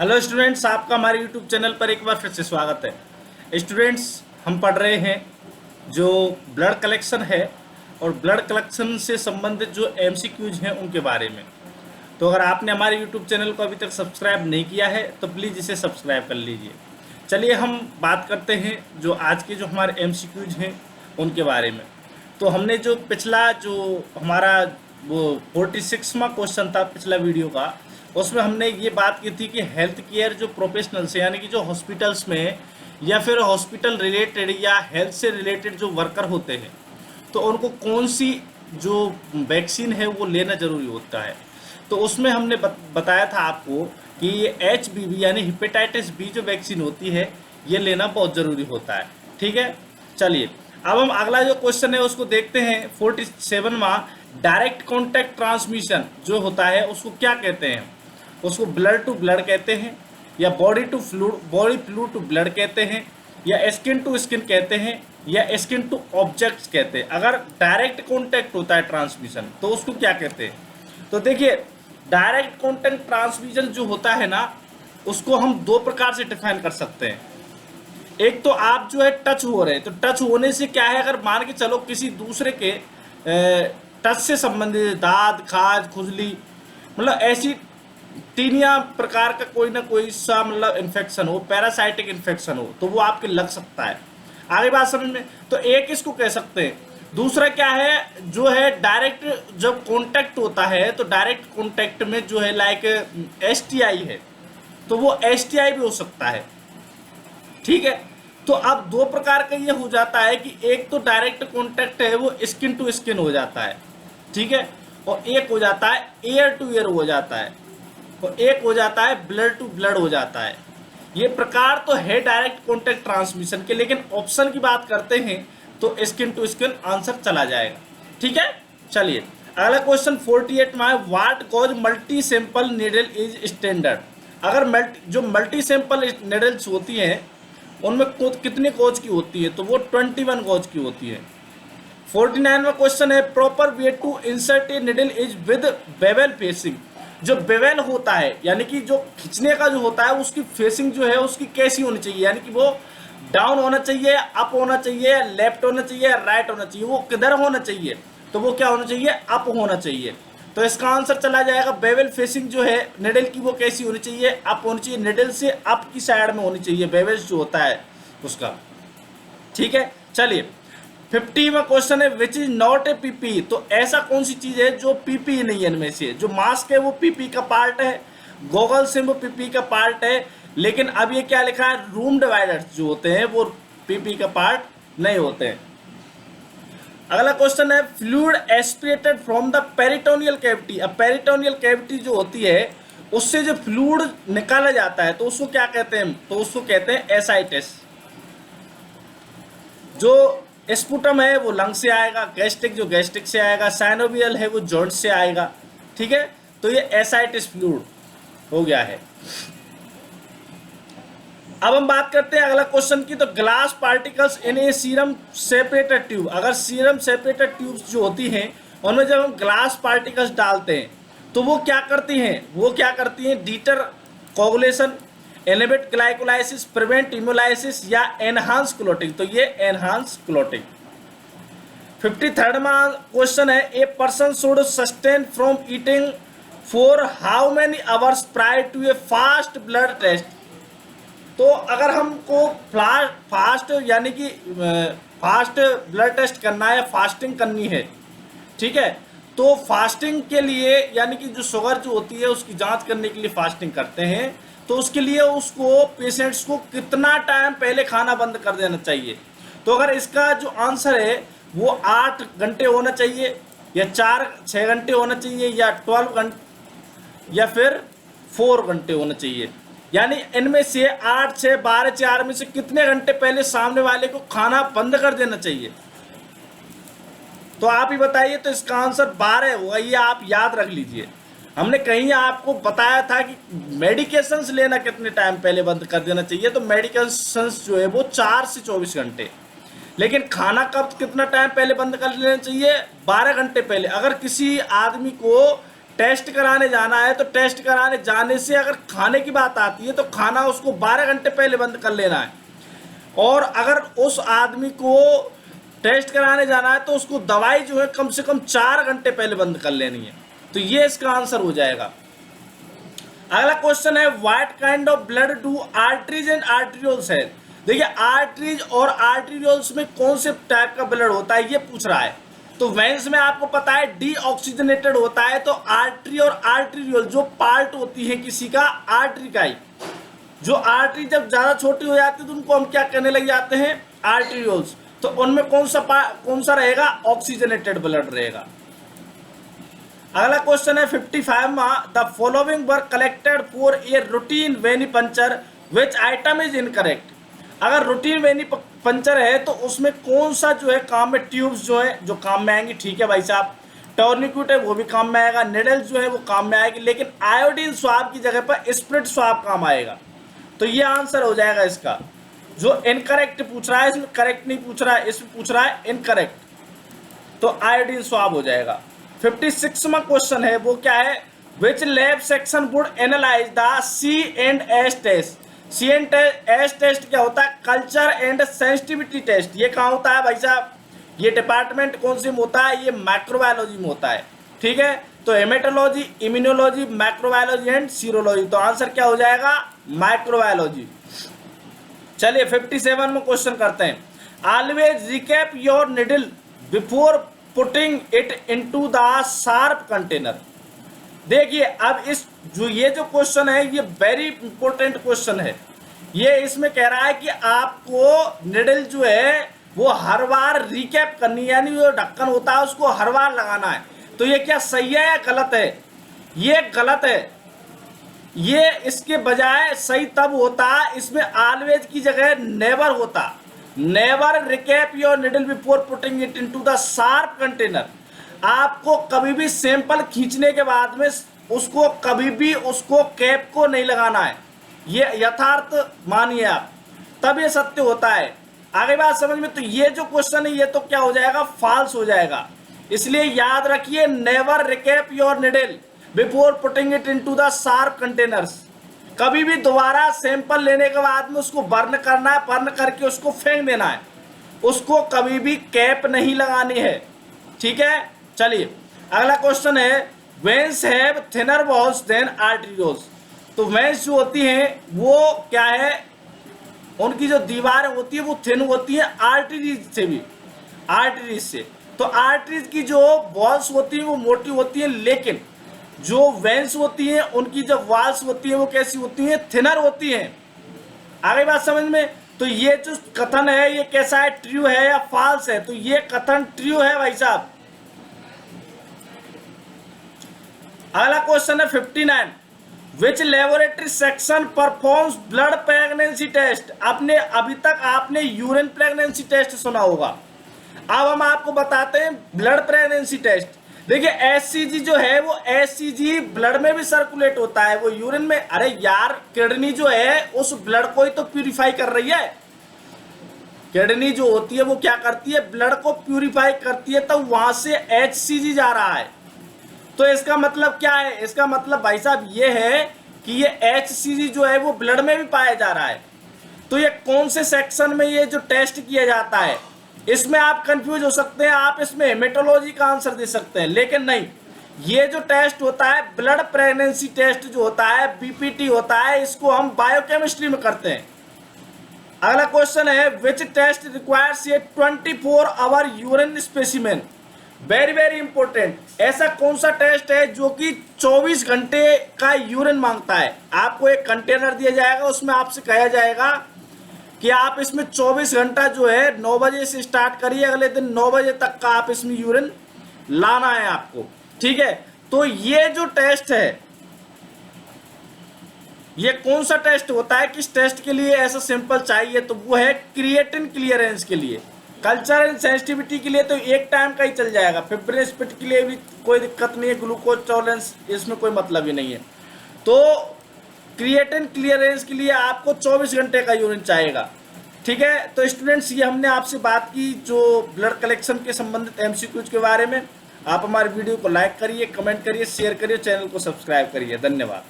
Hello students, आपका हमारे YouTube channel पर एक बार फिर से स्वागत है। स्टूडेंट्स, हम पढ़ रहे हैं जो ब्लड कलेक्शन है और ब्लड कलेक्शन से संबंधित जो एमसीक्यूज हैं उनके बारे में। तो अगर आपने हमारे यूट्यूब चैनल को अभी तक सब्सक्राइब नहीं किया है तो प्लीज़ इसे सब्सक्राइब कर लीजिए। चलिए हम बात करते हैं जो आज के जो हमारे एमसीक्यूज हैं उनके बारे में। तो हमने जो पिछला जो हमारा वो 46वां क्वेश्चन था पिछला वीडियो का, उसमें हमने ये बात की थी कि हेल्थ केयर जो प्रोफेशनल्स हैं यानी कि जो हॉस्पिटल्स में या फिर हॉस्पिटल रिलेटेड या हेल्थ से रिलेटेड जो वर्कर होते हैं तो उनको कौन सी जो वैक्सीन है वो लेना ज़रूरी होता है। तो उसमें हमने बताया था आपको कि ये HBV यानी हेपेटाइटिस बी जो वैक्सीन होती है ये लेना बहुत ज़रूरी होता है। ठीक है, चलिए अब हम अगला जो क्वेश्चन है उसको देखते हैं। 47वां, डायरेक्ट कॉन्टैक्ट ट्रांसमिशन जो होता है उसको क्या कहते हैं? उसको ब्लड टू ब्लड कहते हैं या बॉडी फ्लू टू ब्लड कहते हैं या स्किन टू स्किन कहते हैं या स्किन टू ऑब्जेक्ट्स कहते हैं। अगर डायरेक्ट कॉन्टैक्ट होता है ट्रांसमिशन तो उसको क्या कहते हैं? तो देखिए, डायरेक्ट कॉन्टैक्ट ट्रांसमिशन जो होता है ना उसको हम दो प्रकार से डिफाइन कर सकते हैं। एक तो आप जो है टच हो रहे हैं, तो टच होने से क्या है, अगर मान के चलो किसी दूसरे के टच से संबंधित दाद खाज खुजली मतलब ऐसी टीनिया प्रकार का कोई ना कोई सा मतलब इन्फेक्शन हो, पैरासाइटिक इन्फेक्शन हो तो वो आपके लग सकता है। आगे बात समझ में? तो एक इसको कह सकते हैं। दूसरा क्या है, जो है डायरेक्ट जब कांटेक्ट होता है तो डायरेक्ट कांटेक्ट में जो है लाइक STI है तो वो STI भी हो सकता है। ठीक है, तो अब दो प्रकार का ये हो जाता है कि एक तो डायरेक्ट कांटेक्ट है वो स्किन टू स्किन हो जाता है, ठीक है, और एक हो जाता है एयर टू एयर हो जाता है और एक हो जाता है ब्लड टू ब्लड हो जाता है। ये प्रकार तो है डायरेक्ट कॉन्टैक्ट ट्रांसमिशन के, लेकिन ऑप्शन की बात करते हैं तो स्किन टू स्किन आंसर चला जाएगा। ठीक है, चलिए अगला क्वेश्चन 48 में है, what cause multi sample needle is standard. अगर जो मल्टी सैंपल नीडल्स होती हैं उनमें कितने कोज की होती है? तो वो 21 कोज की होती है। 49 में क्वेश्चन है, proper way to insert a needle is with bevel facing. जो बेवल होता है यानी कि जो खींचने का जो होता है उसकी फेसिंग जो है उसकी कैसी होनी चाहिए, यानी कि वो डाउन होना चाहिए, अप होना चाहिए, लेफ्ट होना चाहिए, राइट होना चाहिए, वो किधर होना चाहिए? तो वो क्या होना चाहिए? अप होना चाहिए। तो इसका आंसर चला जाएगा बेवल फेसिंग जो है निडल की वो कैसी होनी चाहिए? अप होनी चाहिए, निडल से अप की साइड में होनी चाहिए बेवल्स जो होता है उसका। ठीक है, चलिए 50 में क्वेश्चन है, which is not a PP. तो ऐसा कौन सी चीज है जो पीपी नहीं है? इनमें से जो मास्क है वो पीपी का पार्ट है, गॉगल्स है वो पीपी का पार्ट है, लेकिन अब ये क्या लिखा है, रूम डिवाइडर्स जो होते हैं वो पीपी का पार्ट नहीं होते हैं। अगला क्वेश्चन है, fluid aspirated from the peritoneal cavity. अब पेरिटोनियल कैविटी जो होती है उससे जो फ्लूइड निकाला जाता है तो उसको क्या कहते हैं? तो उसको कहते हैं एसाइटिस। जो स्पुटम है वो लंग से आएगा, गैस्ट्रिक जो गैस्ट्रिक से आएगा, साइनोवियल है वो जॉइंट से आएगा। ठीक है, तो ये एसाइटिस फ्लूइड हो गया है। अब हम बात करते हैं अगला क्वेश्चन की, तो glass particles in A serum separator tube. अगर सीरम सेपरेटर ट्यूब्स जो होती हैं उनमें जब हम ग्लास पार्टिकल्स डालते हैं तो वो क्या करती हैं? वो क्या करती हैं, डीटर कोगुलेशन, इनहिबिट ग्लाइकोलाइसिस, प्रिवेंट इमोलाइसिस या एनहांस क्लोटिंग। तो ये एनहांस क्लोटिंग। 53rd में क्वेश्चन है, a person should sustain from eating for how many hours prior to a fast blood test. तो अगर हमको फास्ट यानी कि फास्ट ब्लड टेस्ट करना है, फास्टिंग करनी है, ठीक है, तो फास्टिंग के लिए यानी कि जो शुगर जो होती है उसकी जांच करने के लिए फास्टिंग करते हैं तो उसके लिए उसको पेशेंट्स को कितना टाइम पहले खाना बंद कर देना चाहिए? तो अगर इसका जो आंसर है वो 8 घंटे होना चाहिए या 4-6 घंटे होना चाहिए या 12 घंटे या फिर 4 घंटे होना चाहिए, यानी इनमें से 8, 6, 12, 4 में से कितने घंटे पहले सामने वाले को खाना बंद कर देना चाहिए? तो आप ही बताइए। तो इसका आंसर 12 होगा, ये आप याद रख लीजिए। हमने कहीं आपको बताया था कि मेडिकेशंस लेना कितने टाइम पहले बंद कर देना चाहिए, तो मेडिकेशंस जो है वो 4 से 24 घंटे, लेकिन खाना कब कितना टाइम पहले बंद कर लेना चाहिए? 12 घंटे पहले। अगर किसी आदमी को टेस्ट कराने जाना है तो टेस्ट कराने जाने से अगर खाने की बात आती है तो खाना उसको 12 घंटे पहले बंद कर लेना है, और अगर उस आदमी को टेस्ट कराने जाना है तो उसको दवाई जो है कम से कम 4 घंटे पहले बंद कर लेनी है। तो ये इसका आंसर हो जाएगा। अगला क्वेश्चन है what kind of blood do arteries and arterioles है। देखिए आर्टरीज और आर्टरियोल्स में कौन से टाइप का ब्लड होता है ये पूछ रहा है। तो वेंस में आपको पता है डीऑक्सीजनेटेड होता है, तो आर्टरी और आर्टरियोल जो पार्ट होती है किसी का आर्टरी का ही, जो आर्टरी जब ज्यादा छोटी हो जाती है तो उनको हम क्या कहने लग जाते हैं, आर्टरियोल्स। तो उनमें कौन सा रहेगा, ऑक्सीजनेटेड ब्लड रहेगा। अगला क्वेश्चन है 55 में the following were collected for a routine venipuncture which item is incorrect. अगर रूटीन वेनी पंचर है तो उसमें कौन सा जो है काम में, ट्यूब्स जो है जो काम में आएंगी, ठीक है भाई साहब, टॉर्निक्यूट है वो भी काम में आएगा, निडल जो है वो काम में आएगी, लेकिन आयोडीन स्वाब की जगह पर स्प्रिट स्वाब काम आएगा। तो ये आंसर हो जाएगा इसका। जो इनकरेक्ट पूछ रहा है इसमें करेक्ट नहीं पूछ रहा है, इसमें पूछ रहा है इनकरेक्ट, तो आयोडीन स्वाब हो जाएगा। 56 में क्वेश्चन है वो क्या है, which lab section would analyse the C&S test. C&S test क्या होता है, कल्चर एंड सेंसिटिविटी टेस्ट। ये कहाँ होता है भाई साहब, ये डिपार्टमेंट कौन सी में होता है, ये माइक्रोबायोलॉजी में होता है, ठीक है। तो haematology, immunology, microbiology and serology, तो आंसर क्या हो जाएगा, माइक्रोबायोलॉजी। चलिए 57 में क्वेश्चन करते हैं, always recap your needle before putting it into the sharp container. देखिए अब ये जो क्वेश्चन है ये वेरी इंपॉर्टेंट क्वेश्चन है। ये इसमें कह रहा है कि आपको निडल जो है वो हर बार रिकैप करनी है, यानी जो ढक्कन होता है उसको हर बार लगाना है। तो ये क्या सही है या गलत है, ये गलत है। ये इसके बजाय सही तब होता, इसमें ऑलवेज की जगह नेवर होता। Never recap your needle before putting it into the sharp container. आपको कभी भी सैंपल खींचने के बाद में उसको कभी भी उसको कैप को नहीं लगाना है, ये यथार्थ मानिए आप, तब ये सत्य होता है। आगे बात समझ में, तो ये जो क्वेश्चन है ये तो क्या हो जाएगा, फॉल्स हो जाएगा। इसलिए याद रखिए never recap your needle before putting it into the sharp containers. कभी भी दोबारा सैंपल लेने के बाद में उसको बर्न करना है, बर्न करके उसको फेंक देना है, उसको कभी भी कैप नहीं लगानी है, ठीक है। चलिए अगला क्वेश्चन है, veins have thinner walls than arterioles. तो वेन्स जो होती हैं वो क्या है, उनकी जो दीवारें होती है वो थिन होती है आर्टरीज से भी, आर्टरीज से। तो आर्टरीज की जो वॉल्स होती है वो मोटी होती है, लेकिन जो वेन्स होती हैं उनकी जो वॉल्स होती है वो कैसी होती हैं, थिनर होती हैं। आगे बात समझ में, तो ये जो कथन है ये कैसा है, ट्रू है या फॉल्स है, तो ये कथन ट्रू है भाई साहब। अगला क्वेश्चन है 59, which laboratory section performs blood pregnancy test. आपने अभी तक आपने यूरिन प्रेगनेंसी टेस्ट सुना होगा, अब हम आपको बताते हैं ब्लड प्रेगनेंसी टेस्ट। देखिए एचसीजी जो है वो एचसीजी ब्लड में भी सर्कुलेट होता है, वो यूरिन में। अरे यार किडनी जो है उस ब्लड को ही तो प्यूरिफाई कर रही है। किडनी जो होती है वो क्या करती है, ब्लड को प्यूरिफाई करती है, तो वहां से एचसीजी जा रहा है। तो इसका मतलब क्या है, इसका मतलब भाई साहब ये है कि ये एचसीजी जो है वो ब्लड में भी पाया जा रहा है। तो ये कौन से सेक्शन में ये जो टेस्ट किया जाता है, इसमें आप कंफ्यूज हो सकते हैं, आप इसमें हेमेटोलॉजी का आंसर दे सकते हैं, लेकिन नहीं, ये जो टेस्ट होता है ब्लड प्रेगनेंसी टेस्ट जो होता है, बीपीटी होता है, इसको हम बायोकेमिस्ट्री में करते हैं। अगला क्वेश्चन है, which test requires a 24 hour urine specimen. Very very important. ऐसा कौन सा टेस्ट है जो कि 24 घंटे का यूरिन मांगता है। आपको एक कंटेनर दिया जाएगा, उसमें आपसे कहा जाएगा कि आप इसमें 24 घंटा जो है 9 बजे से स्टार्ट करिए, अगले दिन 9 बजे तक का आप इसमें यूरिन लाना है आपको, ठीक है। तो ये जो टेस्ट है ये कौन सा टेस्ट होता है, किस टेस्ट के लिए ऐसा सैंपल चाहिए, तो वो है क्रिएटिन क्लियरेंस के लिए। कल्चर एंड सेंसिटिविटी के लिए तो एक टाइम का ही चल जाएगा, फिब्रिन स्पिट के लिए भी कोई दिक्कत नहीं है, ग्लूकोज टॉलरेंस इसमें कोई मतलब ही नहीं है। तो क्रिएटिन क्लियरेंस के लिए आपको 24 घंटे का यूरिन चाहिएगा, ठीक है। तो स्टूडेंट्स ये हमने आपसे बात की जो ब्लड कलेक्शन के संबंधित एमसीक्यूज के बारे में। आप हमारे वीडियो को लाइक करिए, कमेंट करिए, शेयर करिए, चैनल को सब्सक्राइब करिए। धन्यवाद।